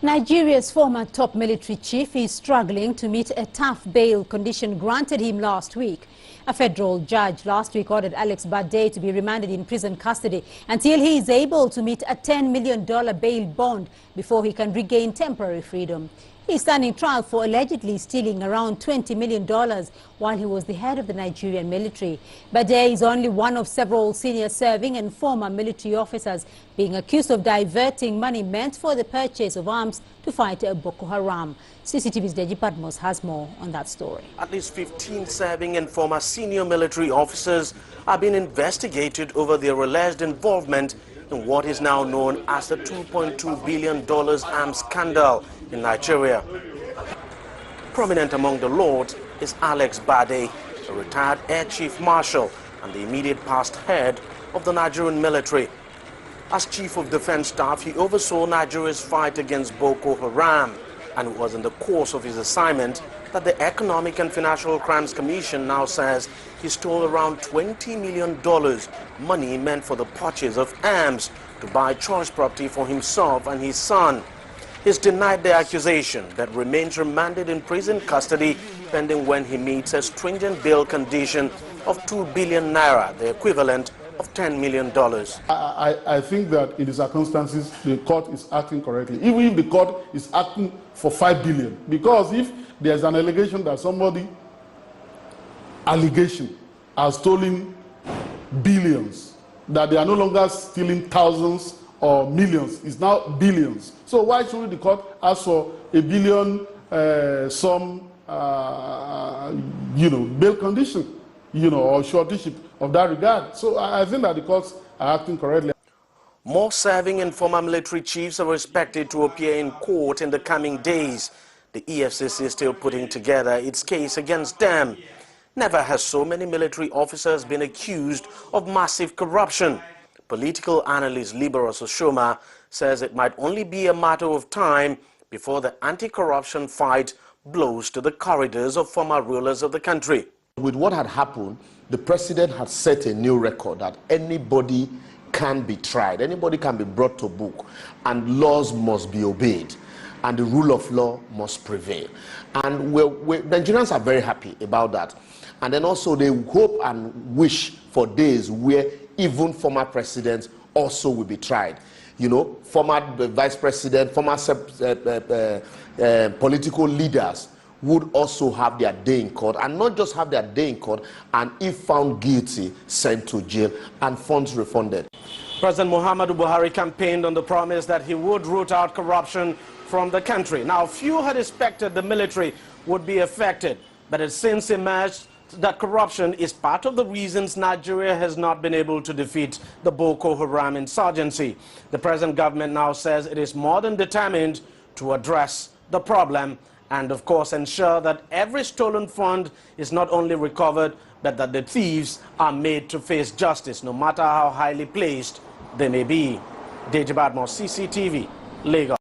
Nigeria's former top military chief is struggling to meet a tough bail condition granted him last week. A federal judge last week ordered Alex Bade to be remanded in prison custody until he is able to meet a $10 million bail bond before he can regain temporary freedom. He is standing trial for allegedly stealing around $20 million while he was the head of the Nigerian military. Bade is only one of several senior serving and former military officers being accused of diverting money meant for the purchase of arms to fight Boko Haram. CCTV's Deji Patmos has more on that story. At least 15 serving and former senior military officers are being investigated over their alleged involvement in what is now known as the $2.2 billion arms scandal in Nigeria. Prominent among the lords is Alex Bade, a retired Air Chief Marshal and the immediate past head of the Nigerian military. As Chief of Defense Staff, he oversaw Nigeria's fight against Boko Haram, and it was in the course of his assignment that the Economic and Financial Crimes Commission now says he stole around $20 million, money meant for the purchase of arms to buy choice property for himself and his son. He's denied the accusation but remains remanded in prison custody pending when he meets a stringent bail condition of 2 billion naira, the equivalent of $10 million. I think that in the circumstances, the court is acting correctly, even if the court is acting for 5 billion. Because if there's an allegation that somebody has stolen billions, that they are no longer stealing thousands or millions, it's now billions. So why shouldn't the court ask for a billion bail condition, or shortage of that regard? So I think that the courts are acting correctly. More serving and former military chiefs are expected to appear in court in the coming days. The EFCC is still putting together its case against them. Never has so many military officers been accused of massive corruption. Political analyst Liberus Oshoma says it might only be a matter of time before the anti-corruption fight blows to the corridors of former rulers of the country. With what had happened, the president had set a new record that anybody can be tried, anybody can be brought to book, and laws must be obeyed, and the rule of law must prevail. And Nigerians are very happy about that. And then also they hope and wish for days where even former presidents also will be tried. Former vice president, former political leaders would also have their day in court, and not just have their day in court, and if found guilty, sent to jail and funds refunded. President Muhammadu Buhari campaigned on the promise that he would root out corruption from the country. Now, few had expected the military would be affected, but it since emerged that corruption is part of the reasons Nigeria has not been able to defeat the Boko Haram insurgency. The present government now says it is more than determined to address the problem and, of course, ensure that every stolen fund is not only recovered, but that the thieves are made to face justice, no matter how highly placed they may be. Deji Patmos, CCTV, Lagos.